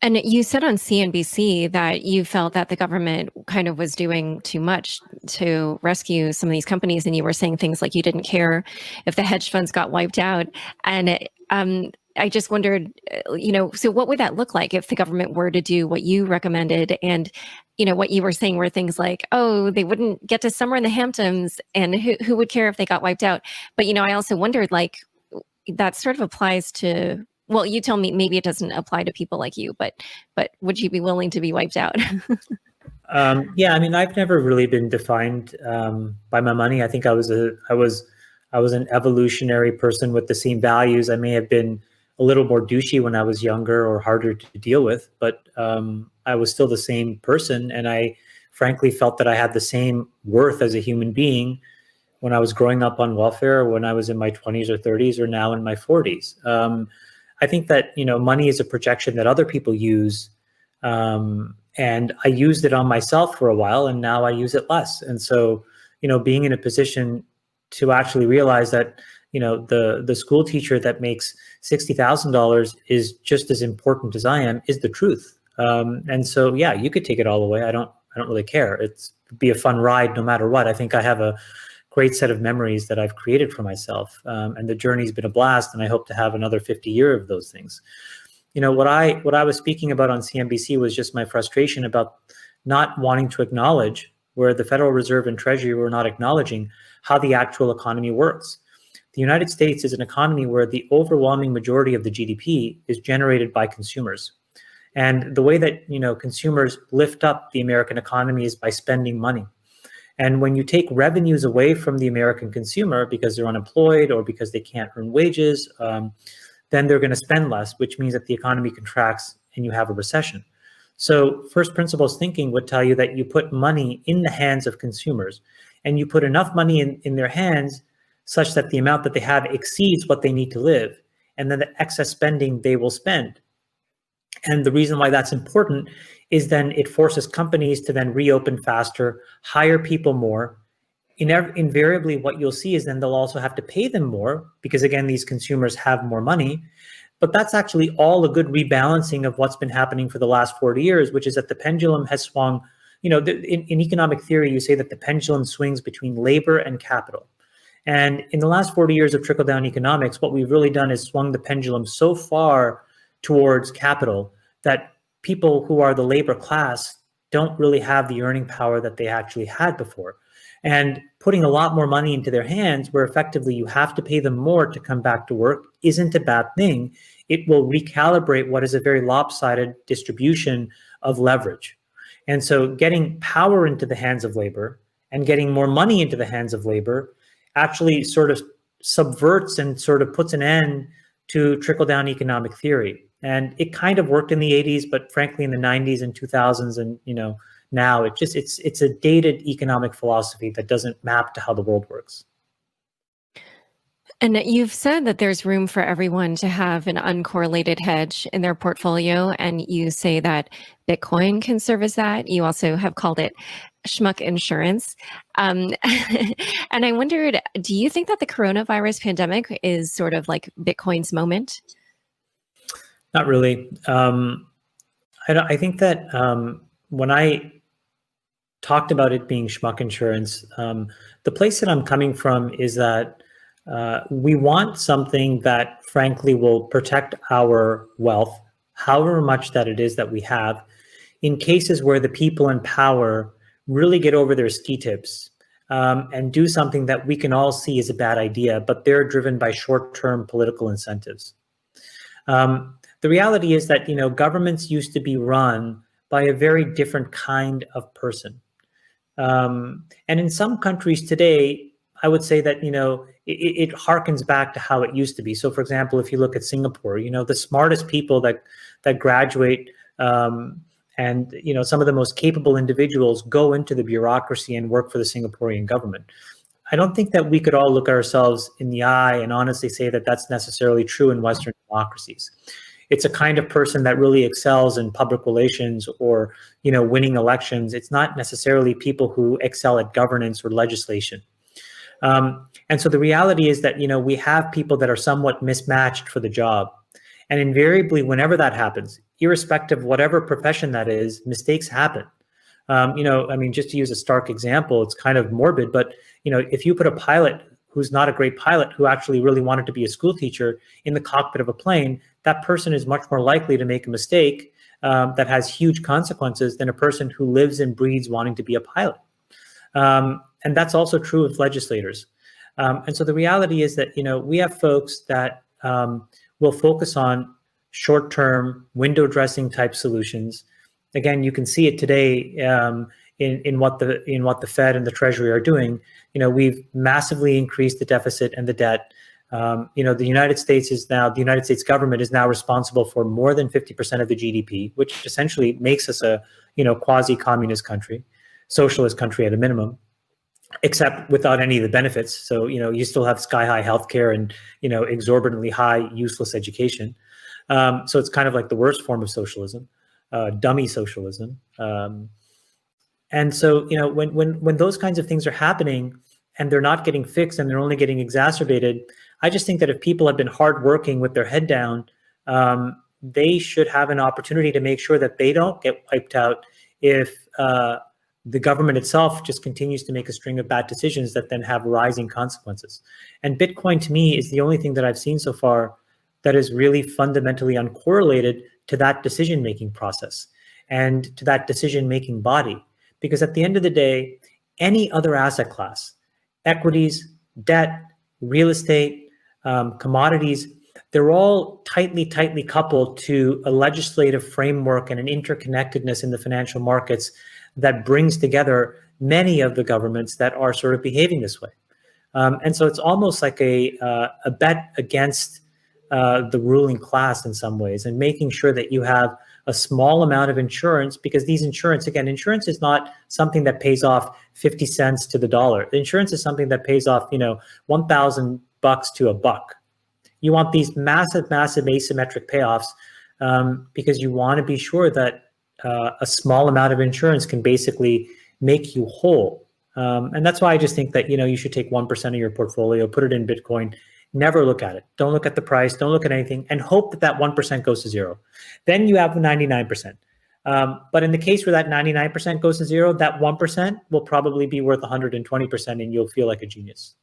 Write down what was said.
And you said on CNBC that you felt that the government kind of was doing too much to rescue some of these companies, and you were saying things like you didn't care if the hedge funds got wiped out. And I just wondered, so what would that look like if the government were to do what you recommended? And, what you were saying were things like, oh, they wouldn't get to summer in the Hamptons, and who would care if they got wiped out? But, I also wondered, like, that sort of applies to, well, you tell me, maybe it doesn't apply to people like you, but would you be willing to be wiped out? Yeah, I mean, I've never really been defined by my money. I think I was an evolutionary person with the same values. I may have been a little more douchey when I was younger or harder to deal with, but I was still the same person, and I frankly felt that I had the same worth as a human being when I was growing up on welfare, or when I was in my 20s or 30s, or now in my 40s. I think that, money is a projection that other people use. And I used it on myself for a while, and now I use it less. And so, being in a position to actually realize that, the school teacher that makes $60,000 is just as important as I am is the truth. And so, yeah, you could take it all away. I don't really care. It'd be a fun ride no matter what. I think I have a great set of memories that I've created for myself. And the journey's been a blast, and I hope to have another 50 years of those things. What I was speaking about on CNBC was just my frustration about not wanting to acknowledge, where the Federal Reserve and Treasury were not acknowledging, how the actual economy works. The United States is an economy where the overwhelming majority of the GDP is generated by consumers. And the way that, consumers lift up the American economy is by spending money. And when you take revenues away from the American consumer because they're unemployed or because they can't earn wages, then they're going to spend less, which means that the economy contracts and you have a recession. So first principles thinking would tell you that you put money in the hands of consumers, and you put enough money in their hands such that the amount that they have exceeds what they need to live, and then the excess spending they will spend. And the reason why that's important is then it forces companies to then reopen faster, hire people more. Invariably, what you'll see is then they'll also have to pay them more because, again, these consumers have more money. But that's actually all a good rebalancing of what's been happening for the last 40 years, which is that the pendulum has swung. In economic theory, you say that the pendulum swings between labor and capital. And in the last 40 years of trickle-down economics, what we've really done is swung the pendulum so far towards capital that people who are the labor class don't really have the earning power that they actually had before. And putting a lot more money into their hands, where effectively you have to pay them more to come back to work, isn't a bad thing. It will recalibrate what is a very lopsided distribution of leverage. And so getting power into the hands of labor and getting more money into the hands of labor actually sort of subverts and sort of puts an end to trickle-down economic theory. And it kind of worked in the 80s, but frankly in the 90s and 2000s and now it's a dated economic philosophy that doesn't map to how the world works. And you've said that there's room for everyone to have an uncorrelated hedge in their portfolio, and you say that Bitcoin can serve as that. You also have called it schmuck insurance. And I wondered, do you think that the coronavirus pandemic is sort of like Bitcoin's moment? Not really. I think that when I talked about it being schmuck insurance, the place that I'm coming from is that we want something that frankly will protect our wealth, however much that it is that we have, in cases where the people in power really get over their ski tips and do something that we can all see is a bad idea, but they're driven by short-term political incentives. The reality is that, governments used to be run by a very different kind of person. And in some countries today, I would say that, it harkens back to how it used to be. So, for example, if you look at Singapore, the smartest people that graduate and, some of the most capable individuals go into the bureaucracy and work for the Singaporean government. I don't think that we could all look ourselves in the eye and honestly say that that's necessarily true in Western democracies. It's a kind of person that really excels in public relations or, winning elections. It's not necessarily people who excel at governance or legislation. And so the reality is that, we have people that are somewhat mismatched for the job. And invariably, whenever that happens, irrespective of whatever profession that is, mistakes happen. Just to use a stark example, it's kind of morbid, but if you put a pilot who's not a great pilot, who actually really wanted to be a school teacher, in the cockpit of a plane, that person is much more likely to make a mistake that has huge consequences than a person who lives and breathes wanting to be a pilot. And that's also true of legislators. And so the reality is that, we have folks that will focus on short-term window dressing type solutions. Again, you can see it today in what the Fed and the Treasury are doing. We've massively increased the deficit and the debt. The United States government is now responsible for more than 50% of the GDP, which essentially makes us a quasi-communist country, socialist country at a minimum, except without any of the benefits. So you still have sky-high healthcare and exorbitantly high useless education. So it's kind of like the worst form of socialism. Dummy socialism. And so, when those kinds of things are happening and they're not getting fixed and they're only getting exacerbated, I just think that if people have been hardworking with their head down, they should have an opportunity to make sure that they don't get wiped out if the government itself just continues to make a string of bad decisions that then have rising consequences. And Bitcoin, to me, is the only thing that I've seen so far that is really fundamentally uncorrelated to that decision-making process and to that decision-making body. Because at the end of the day, any other asset class, equities, debt, real estate, commodities, they're all tightly coupled to a legislative framework and an interconnectedness in the financial markets that brings together many of the governments that are sort of behaving this way. And so it's almost like a bet against the ruling class in some ways, and making sure that you have a small amount of insurance, because insurance is not something that pays off 50 cents to the dollar. Insurance is something that pays off, $1,000 to $1. You want these massive asymmetric payoffs because you want to be sure that a small amount of insurance can basically make you whole. And that's why I just think that, you should take 1% of your portfolio, put it in Bitcoin. Never look at it. Don't look at the price. Don't look at anything, and hope that 1% goes to zero. Then you have 99%. But in the case where that 99% goes to zero, that 1% will probably be worth 120%, and you'll feel like a genius.